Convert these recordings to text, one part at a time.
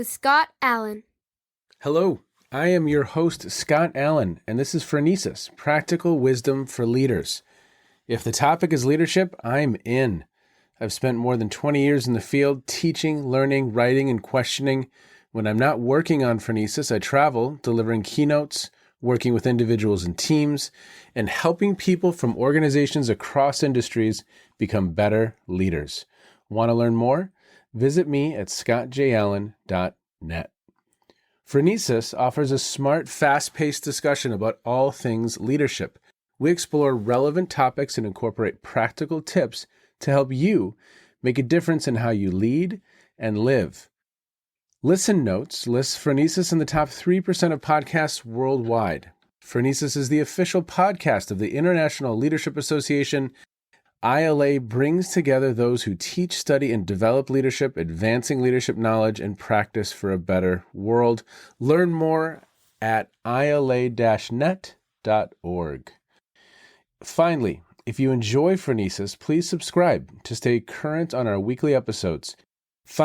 with Scott Allen. Hello, I am your host, Scott Allen, and this is Phronesis, Practical Wisdom for Leaders. If the topic is leadership, I'm in. I've spent more than 20 years in the field teaching, learning, writing, and questioning. When I'm not working on Phronesis, I travel, delivering keynotes, working with individuals and teams, and helping people from organizations across industries become better leaders. Want to learn more? Visit me at scottjallen.net. Phronesis offers a smart, fast-paced discussion about all things leadership. We explore relevant topics and incorporate practical tips to help you make a difference in how you lead and live. Listen Notes lists Phronesis in the top 3% of podcasts worldwide. Phronesis is the official podcast of the International Leadership Association. ILA brings together those who teach, study, and develop leadership, advancing leadership knowledge and practice for a better world. Learn more at ila-net.org. Finally, if you enjoy Phronesis, please subscribe to stay current on our weekly episodes. If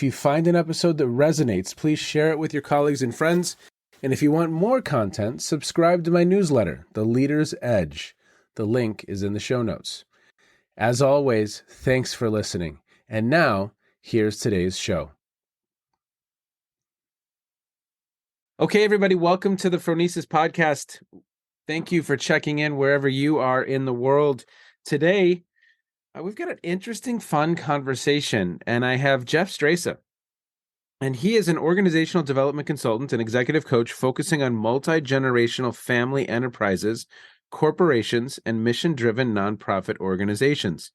you find an episode that resonates, please share it with your colleagues and friends. And if you want more content, subscribe to my newsletter, The Leader's Edge. The link is in the show notes. As always, thanks for listening. And now, here's today's show. Okay, everybody, welcome to the Phronesis podcast. Thank you for checking in wherever you are in the world. Today, we've got an interesting, fun conversation, and I have Jeff Strese. And he is an organizational development consultant and executive coach focusing on multi-generational family enterprises, corporations, and mission-driven nonprofit organizations.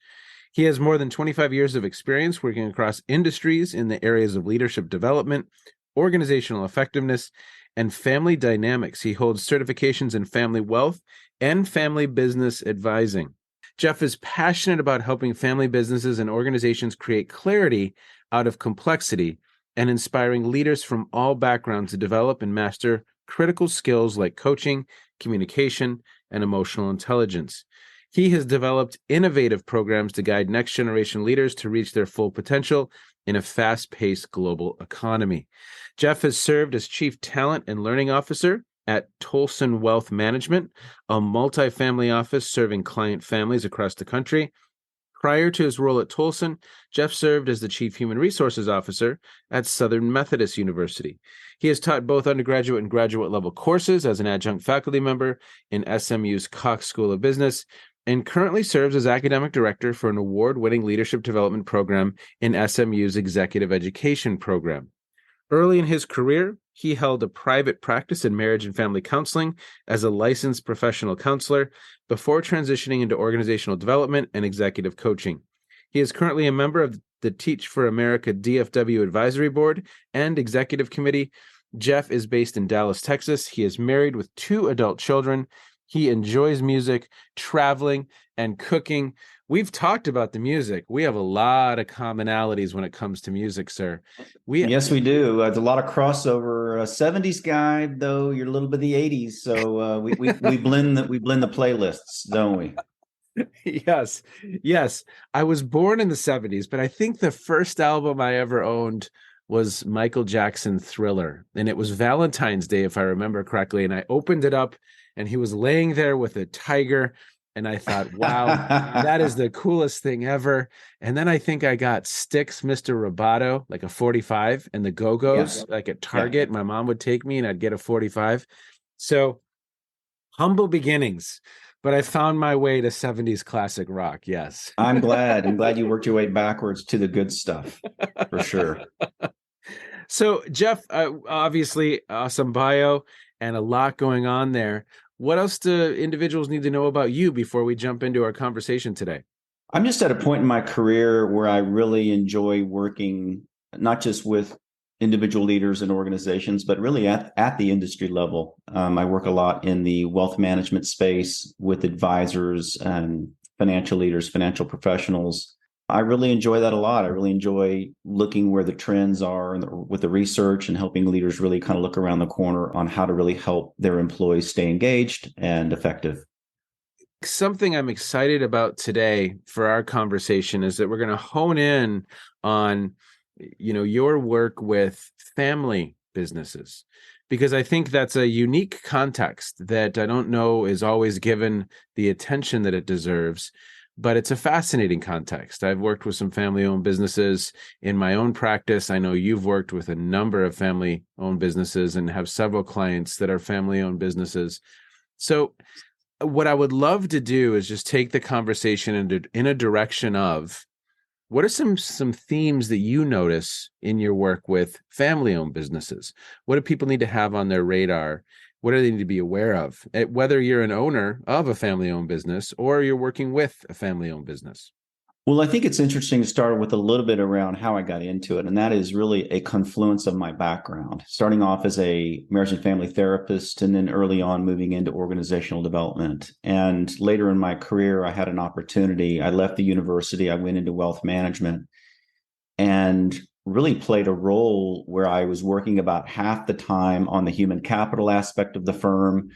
He has more than 25 years of experience working across industries in the areas of leadership development, organizational effectiveness, and family dynamics. He holds certifications in family wealth and family business advising. Jeff is passionate about helping family businesses and organizations create clarity out of complexity and inspiring leaders from all backgrounds to develop and master critical skills like coaching, communication, and emotional intelligence. He has developed innovative programs to guide next-generation leaders to reach their full potential in a fast-paced global economy. Jeff has served as Chief Talent and Learning Officer at Tolson Wealth Management, a multifamily office serving client families across the country. Prior to his role at Tolson, Jeff served as the Chief Human Resources Officer at Southern Methodist University. He has taught both undergraduate and graduate level courses as an adjunct faculty member in SMU's Cox School of Business, and currently serves as academic director for an award-winning leadership development program in SMU's executive education program. Early in his career, he held a private practice in marriage and family counseling as a licensed professional counselor before transitioning into organizational development and executive coaching. He is currently a member of the Teach for America DFW Advisory Board and Executive Committee. Jeff is based in Dallas, Texas. He is married with 2 adult children. He enjoys music, traveling, and cooking. We've talked about the music. We have a lot of commonalities when it comes to music, sir. Yes, we do. There's a lot of crossover. 70s guy, though you're a little bit of the 80s, so we blend the playlists, don't we? Yes. I was born in the 70s, but I think the first album I ever owned was Michael Jackson Thriller, and it was Valentine's Day, if I remember correctly, and I opened it up, and he was laying there with a tiger. And I thought, wow, that is the coolest thing ever. And then I think I got Styx, Mr. Roboto, like a 45, and the Go-Go's, like at Target. My mom would take me and I'd get a 45. So humble beginnings, but I found my way to 70s classic rock. Yes. I'm glad you worked your way backwards to the good stuff, for sure. So Jeff, obviously awesome bio and a lot going on there. What else do individuals need to know about you before we jump into our conversation today? I'm just at a point in my career where I really enjoy working not just with individual leaders and organizations, but really at the industry level. I work a lot in the wealth management space with advisors and financial leaders, financial professionals. I really enjoy that a lot. I really enjoy looking where the trends are with the research and helping leaders really kind of look around the corner on how to really help their employees stay engaged and effective. Something I'm excited about today for our conversation is that we're going to hone in on, your work with family businesses, because I think that's a unique context that I don't know is always given the attention that it deserves, but it's a fascinating context. I've worked with some family-owned businesses in my own practice. I know you've worked with a number of family-owned businesses and have several clients that are family-owned businesses. So what I would love to do is just take the conversation in a direction of what are some themes that you notice in your work with family-owned businesses? What do people need to have on their radar? What do they need to be aware of? Whether you're an owner of a family-owned business or you're working with a family-owned business. Well, I think it's interesting to start with a little bit around how I got into it. And that is really a confluence of my background, starting off as a marriage and family therapist, and then early on moving into organizational development. And later in my career, I had an opportunity. I left the university, I went into wealth management and really played a role where I was working about half the time on the human capital aspect of the firm,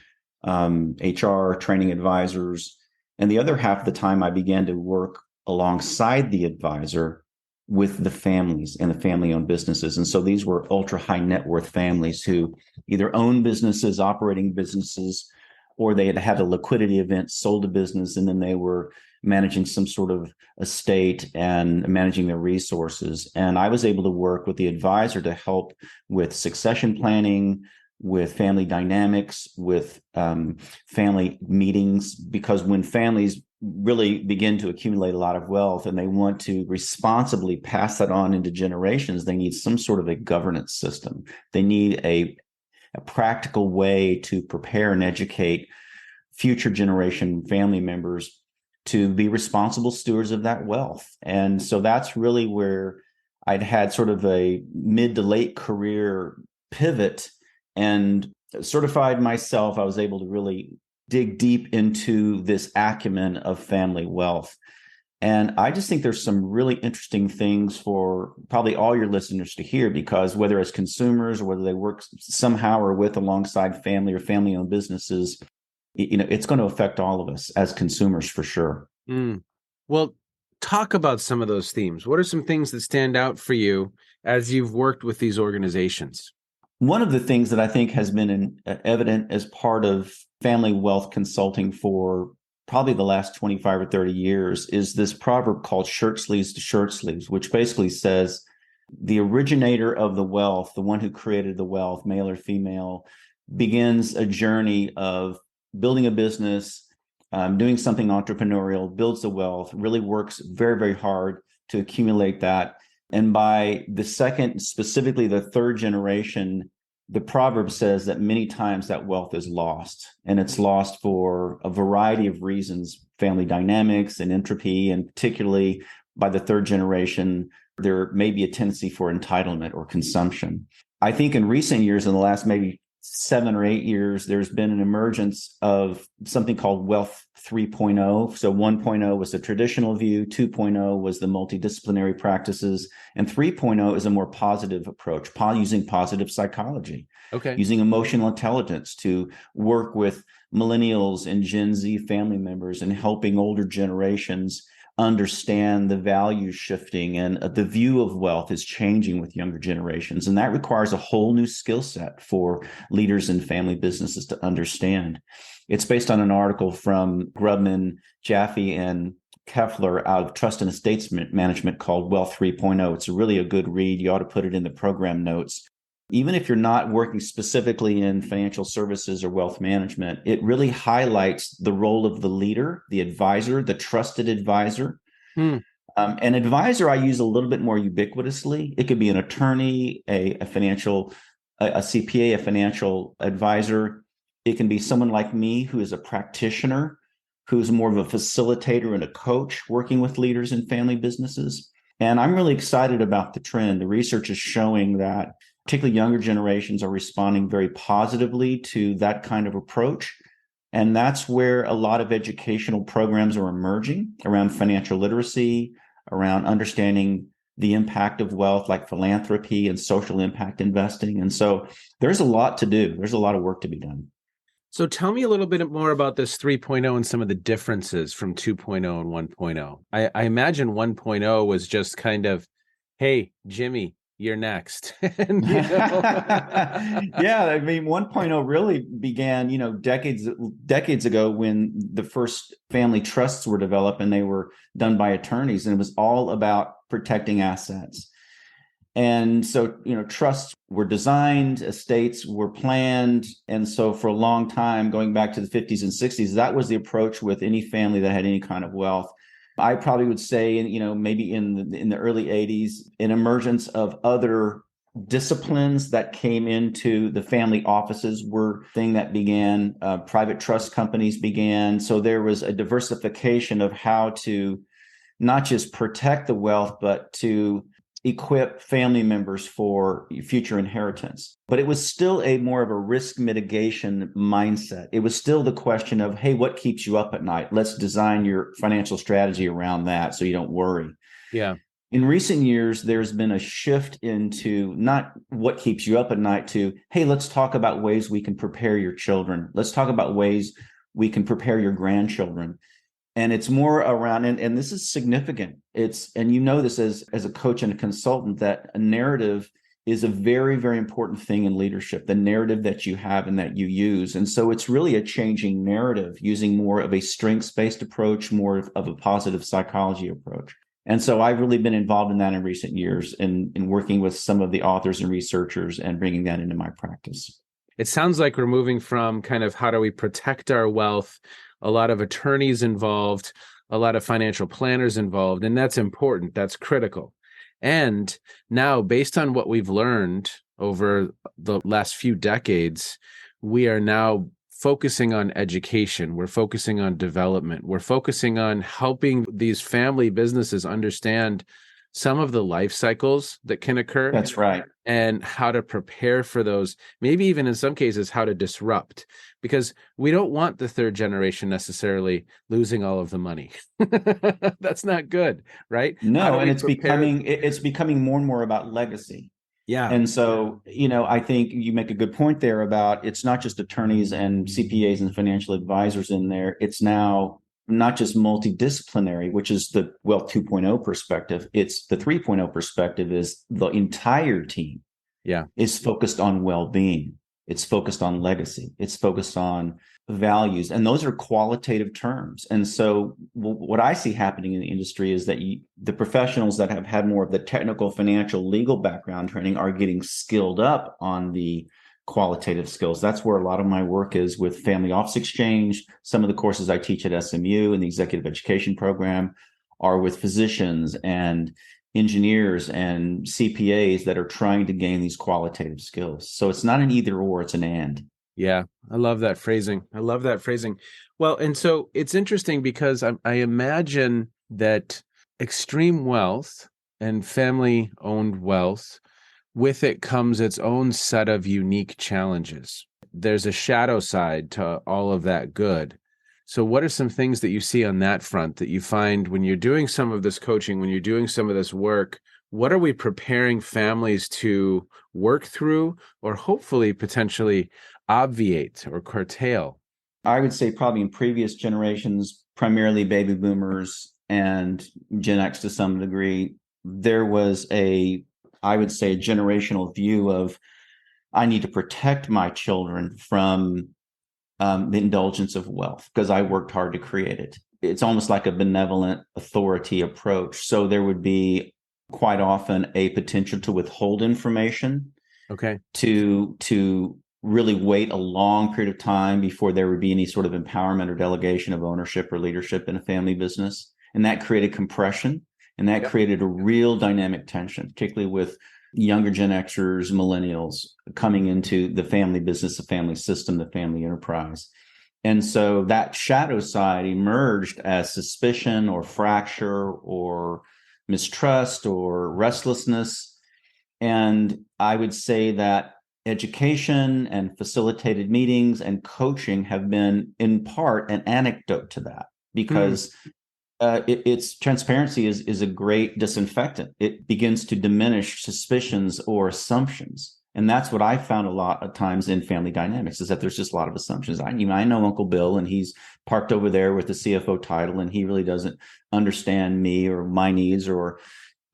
HR, training advisors. And the other half of the time, I began to work alongside the advisor with the families and the family-owned businesses. And so these were ultra high net worth families who either own businesses, operating businesses, or they had had a liquidity event, sold a business, and then they were managing some sort of estate and managing their resources. And I was able to work with the advisor to help with succession planning, with family dynamics, with family meetings, because when families really begin to accumulate a lot of wealth and they want to responsibly pass that on into generations, they need some sort of a governance system. They need a practical way to prepare and educate future generation family members to be responsible stewards of that wealth. And so that's really where I'd had sort of a mid to late career pivot and certified myself. I was able to really dig deep into this acumen of family wealth. And I just think there's some really interesting things for probably all your listeners to hear, because whether as consumers or whether they work somehow or with alongside family or family-owned businesses, it's going to affect all of us as consumers for sure. Well, talk about some of those themes. What are some things that stand out for you as you've worked with these organizations? One of the things that I think has been evident as part of family wealth consulting for probably the last 25 or 30 years is this proverb called shirt sleeves to shirt sleeves, which basically says the originator of the wealth, the one who created the wealth, male or female, begins a journey of building a business, doing something entrepreneurial, builds the wealth, really works very, very hard to accumulate that. And by the second, specifically the third generation, the proverb says that many times that wealth is lost, and it's lost for a variety of reasons, family dynamics and entropy, and particularly by the third generation, there may be a tendency for entitlement or consumption. I think in recent years, in the last maybe 7 or 8 years, there's been an emergence of something called Wealth 3.0. So 1.0 was the traditional view, 2.0 was the multidisciplinary practices, and 3.0 is a more positive approach, using positive psychology, using emotional intelligence to work with millennials and Gen Z family members and helping older generations understand the value shifting, and the view of wealth is changing with younger generations. And that requires a whole new skill set for leaders in family businesses to understand. It's based on an article from Grubman, Jaffe, and Keffler out of Trust and Estates Management called Wealth 3.0. It's really a good read. You ought to put it in the program notes. Even if you're not working specifically in financial services or wealth management, it really highlights the role of the leader, the advisor, the trusted advisor. An advisor I use a little bit more ubiquitously. It could be an attorney, a CPA, a financial advisor. It can be someone like me who is a practitioner, who's more of a facilitator and a coach working with leaders in family businesses. And I'm really excited about the trend. The research is showing that particularly younger generations are responding very positively to that kind of approach. And that's where a lot of educational programs are emerging around financial literacy, around understanding the impact of wealth, like philanthropy and social impact investing. And so there's a lot to do. There's a lot of work to be done. So tell me a little bit more about this 3.0 and some of the differences from 2.0 and 1.0. I imagine 1.0 was just kind of, hey, Jimmy, you're next. And, Yeah, I mean 1.0 really began, decades ago when the first family trusts were developed and they were done by attorneys, and it was all about protecting assets. And so, trusts were designed, estates were planned. And so for a long time, going back to the 50s and 60s, that was the approach with any family that had any kind of wealth. I probably would say, maybe in the early 80s, an emergence of other disciplines that came into the family offices were thing that began. Private trust companies began. So there was a diversification of how to not just protect the wealth, but to equip family members for future inheritance. But it was still a more of a risk mitigation mindset. It was still the question of, hey, what keeps you up at night? Let's design your financial strategy around that so you don't worry. yeah. In recent years, there's been a shift into not what keeps you up at night to, hey, let's talk about ways we can prepare your children. Let's talk about ways we can prepare your grandchildren. And it's more around, and this is significant. And this as a coach and a consultant, that a narrative is a very, very important thing in leadership, the narrative that you have and that you use. And so it's really a changing narrative, using more of a strengths-based approach, more of a positive psychology approach. And so I've really been involved in that in recent years in working with some of the authors and researchers and bringing that into my practice. It sounds like we're moving from kind of how do we protect our wealth, a lot of attorneys involved, a lot of financial planners involved, and that's important. That's critical. And now, based on what we've learned over the last few decades, we are now focusing on education. We're focusing on development. We're focusing on helping these family businesses understand some of the life cycles that can occur. That's right. And how to prepare for those, maybe even in some cases, how to disrupt, because we don't want the third generation necessarily losing all of the money. That's not good, right? No, and it's becoming more and more about legacy. Yeah. And so, I think you make a good point there about it's not just attorneys and CPAs and financial advisors in there. It's now not just multidisciplinary, which is the Wealth 2.0 perspective. It's the 3.0 perspective is the entire team is focused on well-being. It's focused on legacy. It's focused on values. And those are qualitative terms. And so what I see happening in the industry is that the professionals that have had more of the technical, financial, legal background training are getting skilled up on the qualitative skills. That's where a lot of my work is with Family Office Exchange. Some of the courses I teach at SMU in the executive education program are with physicians and engineers and CPAs that are trying to gain these qualitative skills. So it's not an either or, it's an and. Yeah, I love that phrasing. Well, and so it's interesting because I imagine that extreme wealth and family-owned wealth, with it comes its own set of unique challenges. There's a shadow side to all of that good. So what are some things that you see on that front that you find when you're doing some of this coaching, when you're doing some of this work? What are we preparing families to work through or hopefully potentially obviate or curtail? I would say probably in previous generations, primarily baby boomers and Gen X to some degree, there was I would say, a generational view of I need to protect my children from the indulgence of wealth because I worked hard to create it. It's almost like a benevolent authority approach. So there would be quite often a potential to withhold information, to really wait a long period of time before there would be any sort of empowerment or delegation of ownership or leadership in a family business. And that created compression. And that created a real dynamic tension, particularly with younger Gen Xers, millennials coming into the family business, the family system, the family enterprise. And so that shadow side emerged as suspicion or fracture or mistrust or restlessness. And I would say that education and facilitated meetings and coaching have been in part an anecdote to that because it's transparency is a great disinfectant. It begins to diminish suspicions or assumptions. And that's what I found a lot of times in family dynamics, is that there's just a lot of assumptions. I know Uncle Bill, and he's parked over there with the CFO title, and he really doesn't understand me or my needs,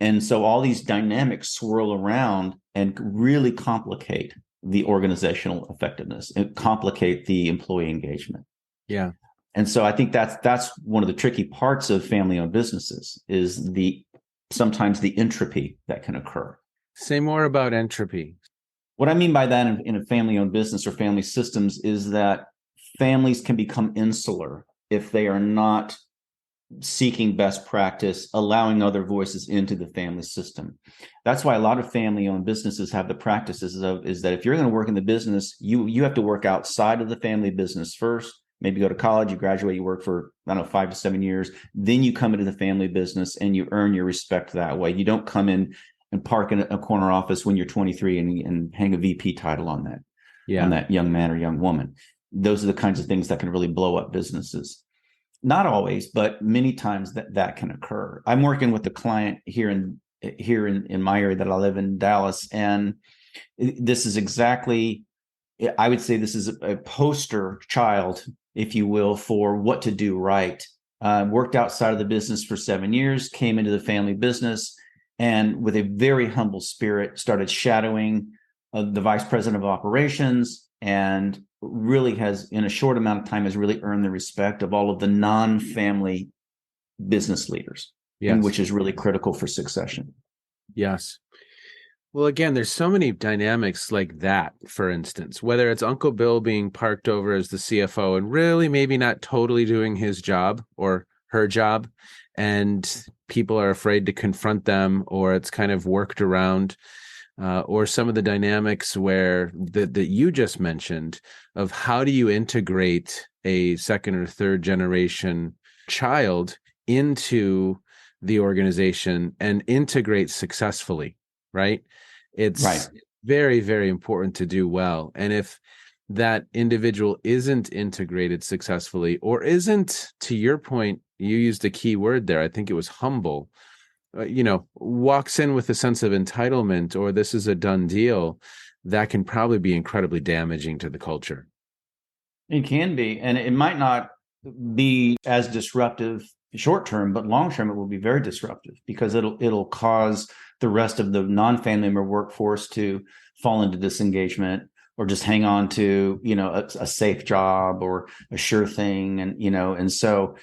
and so all these dynamics swirl around and really complicate the organizational effectiveness and complicate the employee engagement. Yeah. And so I think that's one of the tricky parts of family-owned businesses, is sometimes the entropy that can occur. Say more about entropy. What I mean by that in a family-owned business or family systems is that families can become insular if they are not seeking best practice, allowing other voices into the family system. That's why a lot of family-owned businesses have the practices is that if you're going to work in the business, you have to work outside of the family business first. Maybe go to college, you graduate, you work for, 5 to 7 years. Then you come into the family business and you earn your respect that way. You don't come in and park in a corner office when you're 23 and hang a VP title on that young man or young woman. Those are the kinds of things that can really blow up businesses. Not always, but many times that can occur. I'm working with a client here in my area that I live in, Dallas, and this is exactly, I would say this is a poster child, if you will, for what to do right. Worked outside of the business for 7 years, came into the family business, and with a very humble spirit started shadowing the vice president of operations, and really has, in a short amount of time, has really earned the respect of all of the non-family business leaders, Yes. which is really critical for succession. Yes. Well, again, there's so many dynamics like that, for instance, whether it's Uncle Bill being parked over as the CFO and really maybe not totally doing his job or her job, and people are afraid to confront them, or it's kind of worked around, or some of the dynamics where that you just mentioned of how do you integrate a second or third generation child into the organization and integrate successfully, right? It's Right. very, very important to do well. And if that individual isn't integrated successfully, or isn't, to your point, you used a key word there, I think it was humble, walks in with a sense of entitlement, or this is a done deal, that can probably be incredibly damaging to the culture. It can be, and it might not be as disruptive short term, but long term it will be very disruptive, because it'll cause the rest of the non-family member workforce to fall into disengagement, or just hang on to a safe job or a sure thing, and so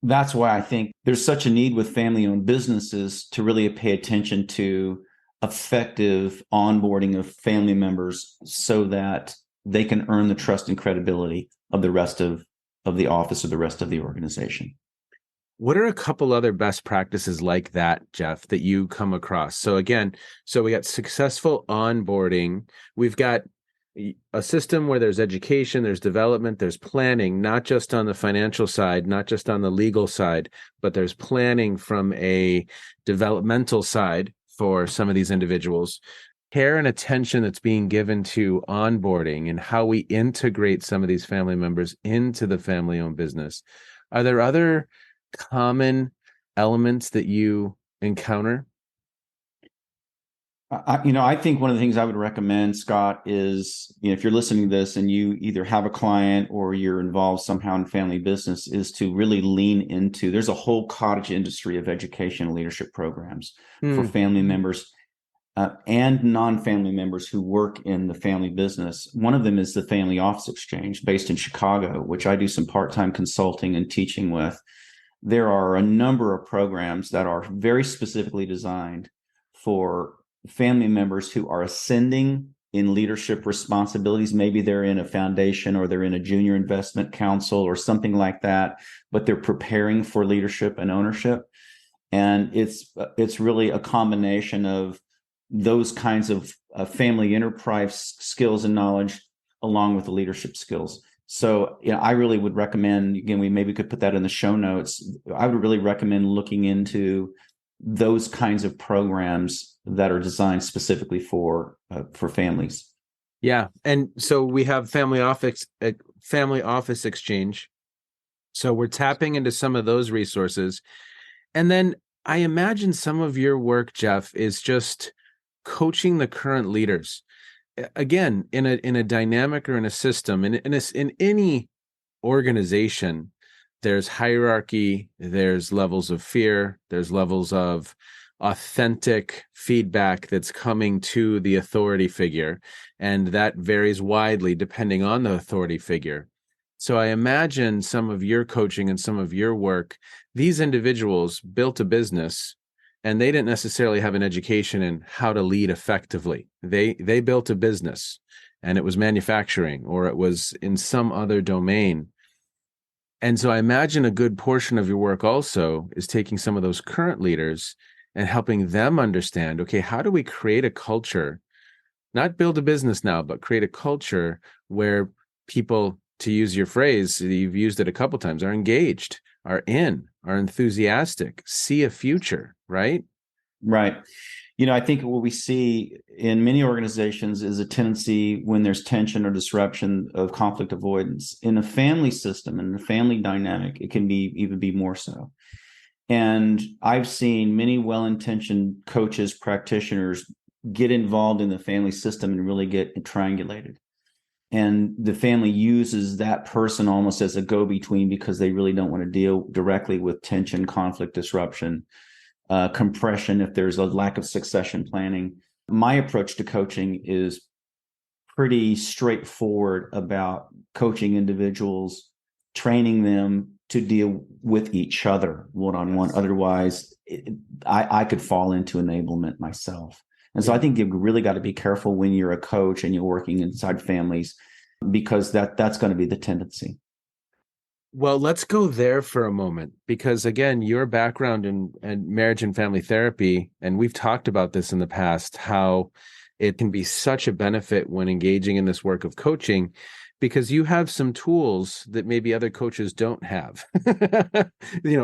that's why I think there's such a need with family-owned businesses to really pay attention to effective onboarding of family members, so that they can earn the trust and credibility of the rest of the office or the rest of the organization. What are a couple other best practices like that, Jeff, that you come across? So we got successful onboarding. We've got a system where there's education, there's development, there's planning, not just on the financial side, not just on the legal side, but there's planning from a developmental side for some of these individuals. Care and attention that's being given to onboarding and how we integrate some of these family members into the family-owned business. Are there other common elements that you encounter? I think one of the things I would recommend, Scott, is, if you're listening to this and you either have a client or you're involved somehow in family business, is to really lean into, there's a whole cottage industry of education and leadership programs for family members and non-family members who work in the family business. One of them is the Family Office Exchange, based in Chicago, which I do some part-time consulting and teaching with. There are a number of programs that are very specifically designed for family members who are ascending in leadership responsibilities. Maybe they're in a foundation, or they're in a junior investment council or something like that, but they're preparing for leadership and ownership. And it's really a combination of those kinds of family enterprise skills and knowledge, along with the leadership skills. So, I really would recommend, again, we maybe could put that in the show notes. I would really recommend looking into those kinds of programs that are designed specifically for families. Yeah. And so we have family office exchange. So we're tapping into some of those resources. And then I imagine some of your work, Jeff, is just coaching the current leaders. again, in a dynamic or in a system, in any organization, there's hierarchy, there's levels of fear, there's levels of authentic feedback that's coming to the authority figure, and that varies widely depending on the authority figure. So I imagine some of your coaching and some of your work, these individuals built a business and they didn't necessarily have an education in how to lead effectively. They built a business and it was manufacturing or it was in some other domain. And so I imagine a good portion of your work also is taking some of those current leaders and helping them understand, okay, how do we create a culture, not build a business now, but create a culture where people, to use your phrase, you've used it a couple times, are engaged, are enthusiastic, see a future, right? Right. I think what we see in many organizations is a tendency when there's tension or disruption of conflict avoidance. In a family system, in a family dynamic, it can be even be more so. And I've seen many well-intentioned coaches, practitioners get involved in the family system and really get triangulated. And the family uses that person almost as a go-between because they really don't want to deal directly with tension, conflict, disruption, compression if there's a lack of succession planning. My approach to coaching is pretty straightforward about coaching individuals, training them to deal with each other one-on-one. Otherwise, I could fall into enablement myself. And so I think you've really got to be careful when you're a coach and you're working inside families, because that's going to be the tendency. Well, let's go there for a moment, because again, your background in marriage and family therapy, and we've talked about this in the past, how it can be such a benefit when engaging in this work of coaching, because you have some tools that maybe other coaches don't have.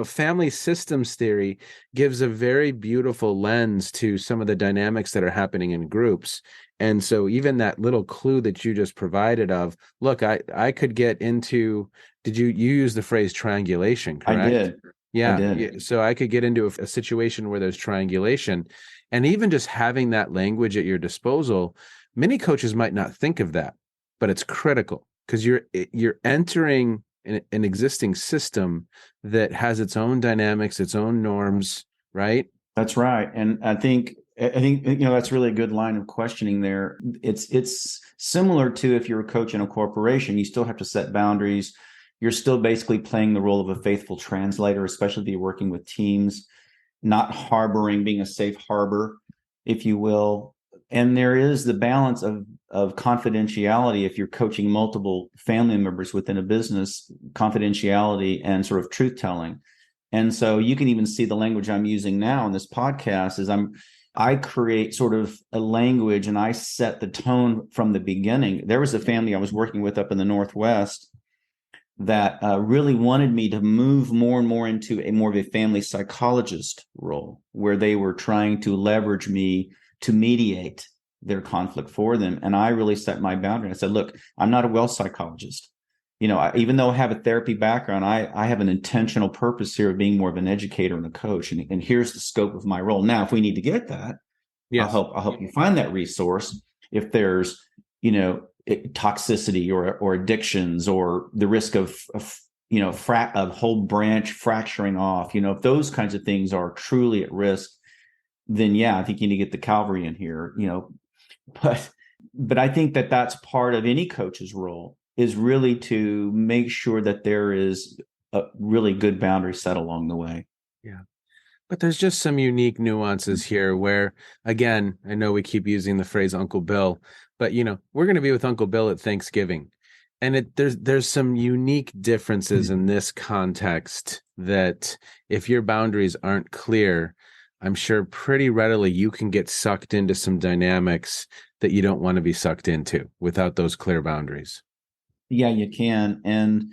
Family systems theory gives a very beautiful lens to some of the dynamics that are happening in groups. And so even that little clue that you just provided of, look, I could get into, you use the phrase triangulation, correct? I did. Yeah. I did. So I could get into a situation where there's triangulation, and even just having that language at your disposal, many coaches might not think of that, but it's critical because you're entering an existing system that has its own dynamics, its own norms, right? That's right. And I think that's really a good line of questioning there. It's similar to if you're a coach in a corporation, you still have to set boundaries. You're still basically playing the role of a faithful translator, especially if you're working with teams, not harboring, being a safe harbor, if you will. And there is the balance of confidentiality. If you're coaching multiple family members within a business, confidentiality and sort of truth telling. And so you can even see the language I'm using now in this podcast is I create sort of a language and I set the tone from the beginning. There was a family I was working with up in the Northwest that really wanted me to move more and more into a more of a family psychologist role, where they were trying to leverage me to mediate their conflict for them. And I really set my boundary. I said, look, I'm not a wealth psychologist. Even though I have a therapy background, I have an intentional purpose here of being more of an educator and a coach. And here's the scope of my role. Now, if we need to get that, Yes. I'll help you find that resource. If there's, toxicity or addictions or the risk of whole branch fracturing off, if those kinds of things are truly at risk, then yeah, I think you need to get the cavalry in here, but I think that that's part of any coach's role, is really to make sure that there is a really good boundary set along the way. Yeah. But there's just some unique nuances here where, again, I know we keep using the phrase Uncle Bill, but we're going to be with Uncle Bill at Thanksgiving. And there's some unique differences in this context that if your boundaries aren't clear, I'm sure pretty readily you can get sucked into some dynamics that you don't want to be sucked into without those clear boundaries. Yeah, you can. And,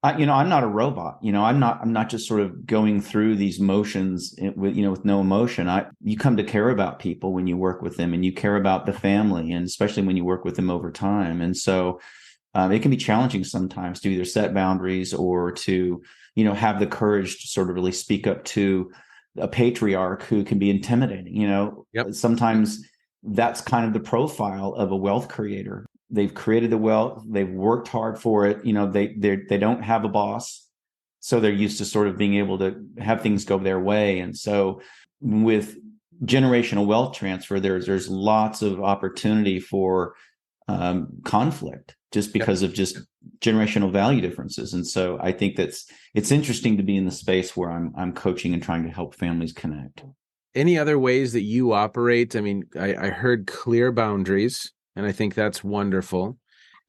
I'm not a robot. I'm not just sort of going through these motions with no emotion. You come to care about people when you work with them, and you care about the family, and especially when you work with them over time. And so it can be challenging sometimes to either set boundaries or to, have the courage to sort of really speak up to a patriarch who can be intimidating. Yep. Sometimes that's kind of the profile of a wealth creator. They've created the wealth. They've worked hard for it. They don't have a boss, so they're used to sort of being able to have things go their way. And so, with generational wealth transfer, there's lots of opportunity for conflict just because of just generational value differences. And so, I think it's interesting to be in the space where I'm coaching and trying to help families connect. Any other ways that you operate? I mean, I heard clear boundaries, and I think that's wonderful.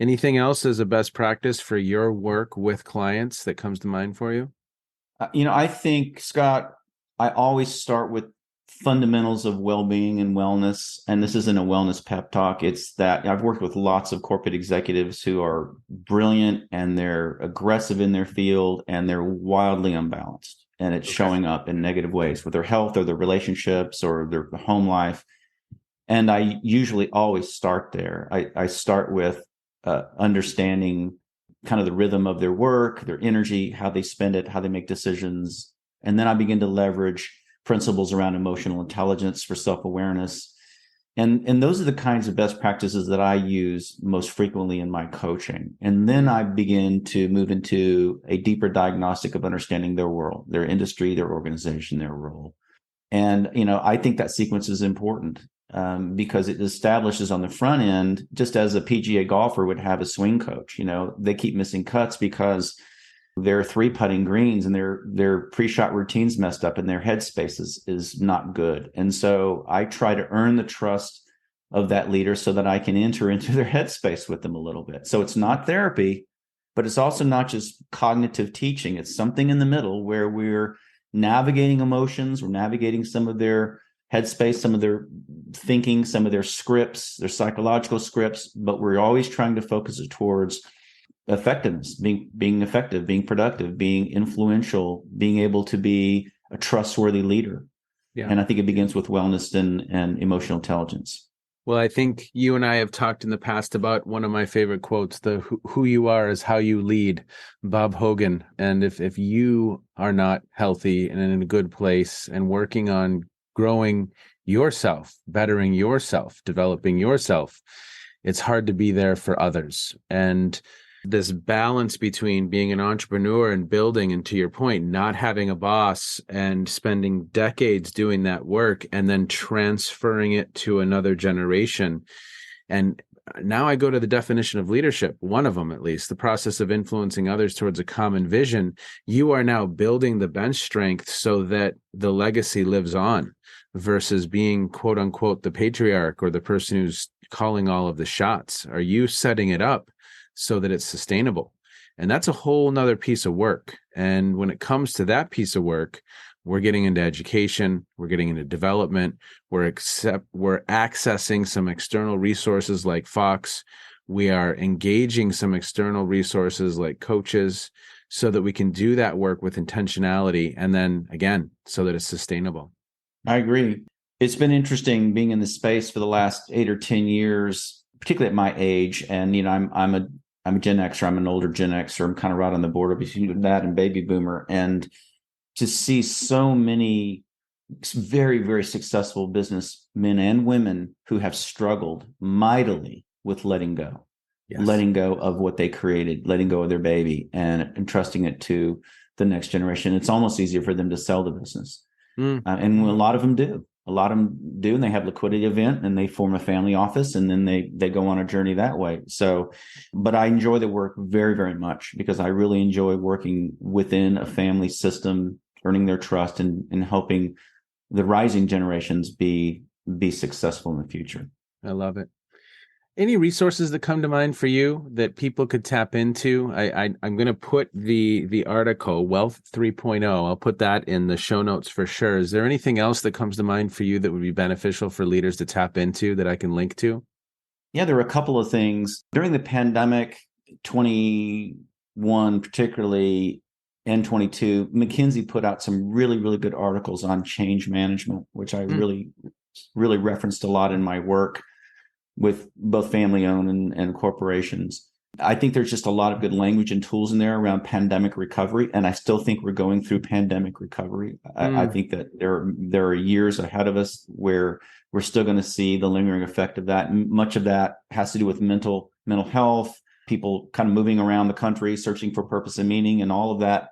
Anything else as a best practice for your work with clients that comes to mind for you? I think, Scott, I always start with fundamentals of well-being and wellness. And this isn't a wellness pep talk. It's that I've worked with lots of corporate executives who are brilliant and they're aggressive in their field and they're wildly unbalanced. And it's showing up in negative ways with their health or their relationships or their home life. And I usually always start there. I start with understanding kind of the rhythm of their work, their energy, how they spend it, how they make decisions. And then I begin to leverage principles around emotional intelligence for self-awareness. And those are the kinds of best practices that I use most frequently in my coaching. And then I begin to move into a deeper diagnostic of understanding their world, their industry, their organization, their role. And, I think that sequence is important because it establishes on the front end, just as a PGA golfer would have a swing coach, they keep missing cuts because their three putting greens and their pre-shot routines messed up and their headspace is not good. And so I try to earn the trust of that leader so that I can enter into their headspace with them a little bit. So it's not therapy, but it's also not just cognitive teaching. It's something in the middle where we're navigating emotions, we're navigating some of their headspace, some of their thinking, some of their scripts, their psychological scripts, but we're always trying to focus it towards effectiveness, being effective, being productive, being influential, being able to be a trustworthy leader. Yeah. And I think it begins with wellness and emotional intelligence. Well, I think you and I have talked in the past about one of my favorite quotes, the who you are is how you lead, Bob Hogan. And if you are not healthy and in a good place and working on growing yourself, bettering yourself, developing yourself, it's hard to be there for others. And this balance between being an entrepreneur and building, and to your point, not having a boss and spending decades doing that work and then transferring it to another generation. And now I go to the definition of leadership, one of them at least, the process of influencing others towards a common vision. You are now building the bench strength so that the legacy lives on versus being, quote unquote, the patriarch or the person who's calling all of the shots. Are you setting it up so that it's sustainable? And that's a whole nother piece of work. And when it comes to that piece of work, we're getting into education, we're getting into development, we're accessing some external resources like Fox. We are engaging some external resources like coaches so that we can do that work with intentionality. And then again, so that it's sustainable. I agree. It's been interesting being in this space for the last 8 or 10 years, particularly at my age. And, I'm a Gen Xer. I'm an older Gen Xer. I'm kind of right on the border between that and baby boomer. And to see so many very, very successful businessmen and women who have struggled mightily with letting go, letting go of what they created, letting go of their baby and entrusting it to the next generation. It's almost easier for them to sell the business. And a lot of them do. And they have liquidity event and they form a family office and then they go on a journey that way. So, but I enjoy the work very, very much because I really enjoy working within a family system, earning their trust and helping the rising generations be successful in the future. I love it. Any resources that come to mind for you that people could tap into? I'm going to put the article, Wealth 3.0. I'll put that in the show notes for sure. Is there anything else that comes to mind for you that would be beneficial for leaders to tap into that I can link to? Yeah, there are a couple of things. During the pandemic, 21 particularly, and 22, McKinsey put out some really, really good articles on change management, which I really referenced a lot in my work with both family-owned and corporations. I think there's just a lot of good language and tools in there around pandemic recovery. And I still think we're going through pandemic recovery. I think that there are years ahead of us where we're still going to see the lingering effect of that. And much of that has to do with mental health, people kind of moving around the country, searching for purpose and meaning, and all of that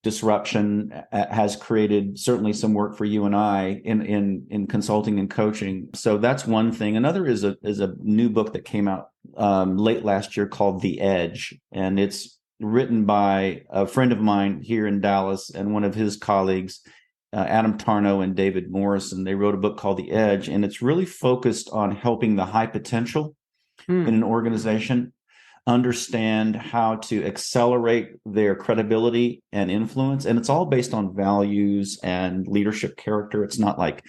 disruption has created certainly some work for you and I in consulting and coaching. So that's one thing. Another is a new book that came out late last year called The Edge, and it's written by a friend of mine here in Dallas and one of his colleagues, Adam Tarnow and David Morris, and they wrote a book called The Edge, and it's really focused on helping the high potential in an organization understand how to accelerate their credibility and influence. And it's all based on values and leadership character. It's not like,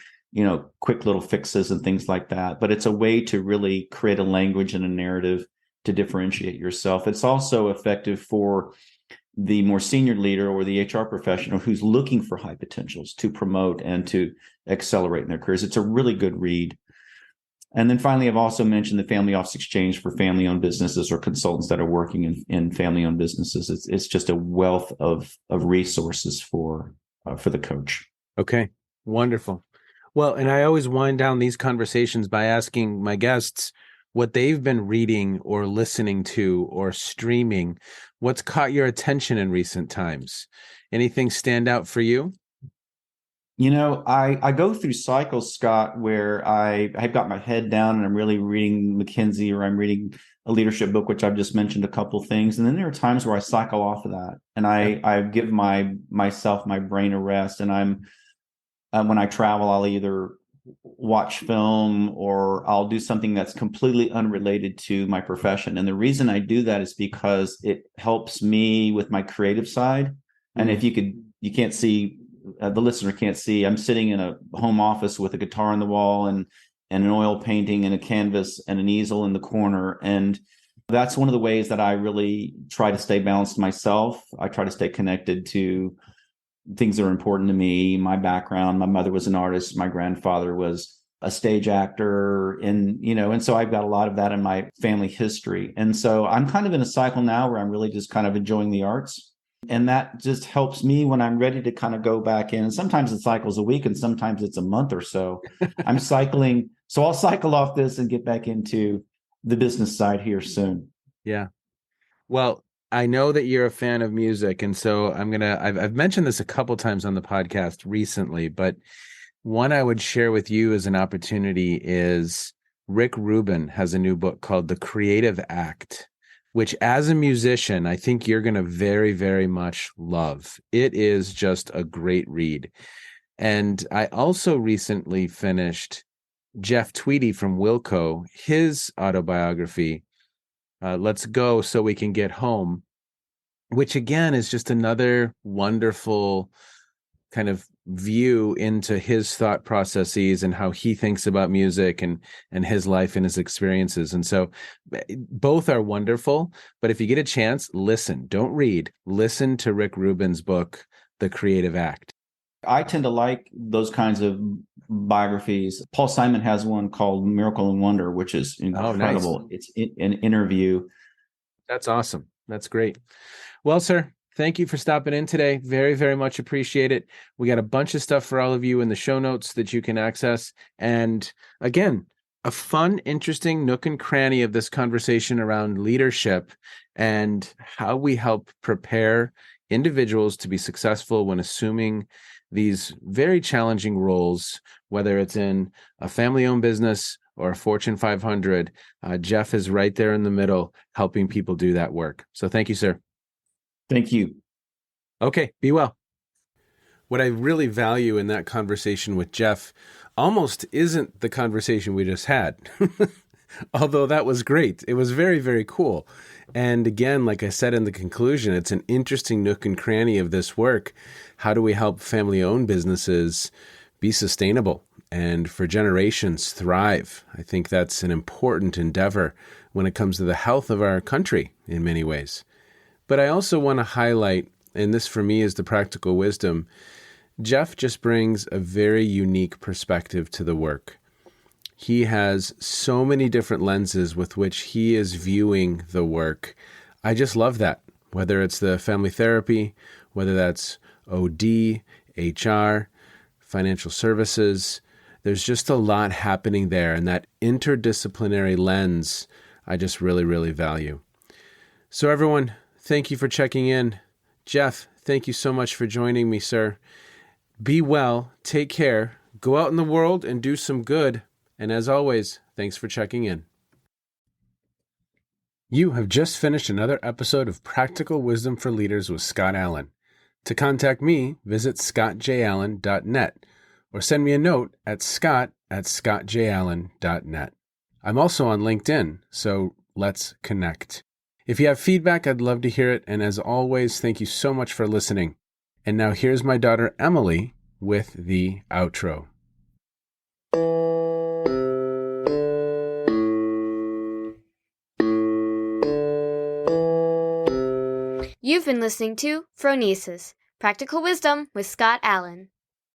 quick little fixes and things like that, but it's a way to really create a language and a narrative to differentiate yourself. It's also effective for the more senior leader or the HR professional who's looking for high potentials to promote and to accelerate in their careers. It's a really good read. And then finally, I've also mentioned the Family Office Exchange for family-owned businesses or consultants that are working in family-owned businesses. It's just a wealth of resources for the coach. Okay, wonderful. Well, and I always wind down these conversations by asking my guests what they've been reading or listening to or streaming. What's caught your attention in recent times? Anything stand out for you? I go through cycles, Scott, where I've got my head down and I'm really reading McKinsey or I'm reading a leadership book, which I've just mentioned a couple of things. And then there are times where I cycle off of that and I give myself, my brain a rest. And when I travel, I'll either watch film or I'll do something that's completely unrelated to my profession. And the reason I do that is because it helps me with my creative side. And if you can't see, the listener can't see, I'm sitting in a home office with a guitar on the wall and an oil painting and a canvas and an easel in the corner. And that's one of the ways that I really try to stay balanced myself. I try to stay connected to things that are important to me, my background. My mother was an artist. My grandfather was a stage actor. And so I've got a lot of that in my family history. And so I'm kind of in a cycle now where I'm really just kind of enjoying the arts. And that just helps me when I'm ready to kind of go back in. And sometimes it cycles a week and sometimes it's a month or so. I'm cycling. So I'll cycle off this and get back into the business side here soon. Yeah. Well, I know that you're a fan of music. And so I've mentioned this a couple times on the podcast recently, but one I would share with you as an opportunity is Rick Rubin has a new book called The Creative Act, which as a musician, I think you're going to very, very much love. It is just a great read. And I also recently finished Jeff Tweedy from Wilco, his autobiography, Let's Go So We Can Get Home, which again is just another wonderful kind of view into his thought processes and how he thinks about music and his life and his experiences. And so both are wonderful, but if you get a chance, listen, don't read, listen to Rick Rubin's book, The Creative Act. I tend to like those kinds of biographies. Paul Simon has one called Miracle and Wonder, which is incredible. Oh, nice. It's an interview. That's awesome. That's great. Well, sir, thank you for stopping in today. Very, very much appreciate it. We got a bunch of stuff for all of you in the show notes that you can access. And again, a fun, interesting nook and cranny of this conversation around leadership and how we help prepare individuals to be successful when assuming these very challenging roles, whether it's in a family-owned business or a Fortune 500. Jeff is right there in the middle, helping people do that work. So thank you, sir. Thank you. Okay, be well. What I really value in that conversation with Jeff almost isn't the conversation we just had, although that was great. It was very, very cool. And again, like I said in the conclusion, it's an interesting nook and cranny of this work. How do we help family-owned businesses be sustainable and for generations thrive? I think that's an important endeavor when it comes to the health of our country in many ways. But I also want to highlight, and this for me is the practical wisdom, Jeff just brings a very unique perspective to the work. He has so many different lenses with which he is viewing the work. I just love that, whether it's the family therapy, whether that's OD, HR, financial services. There's just a lot happening there, and that interdisciplinary lens I just really, really value. So everyone, thank you for checking in. Jeff, thank you so much for joining me, sir. Be well, take care, go out in the world and do some good. And as always, thanks for checking in. You have just finished another episode of Practical Wisdom for Leaders with Scott Allen. To contact me, visit scottjallen.net or send me a note at scott@scottjallen.net. I'm also on LinkedIn, so let's connect. If you have feedback, I'd love to hear it. And as always, thank you so much for listening. And now here's my daughter, Emily, with the outro. You've been listening to Phronesis, Practical Wisdom with Scott Allen.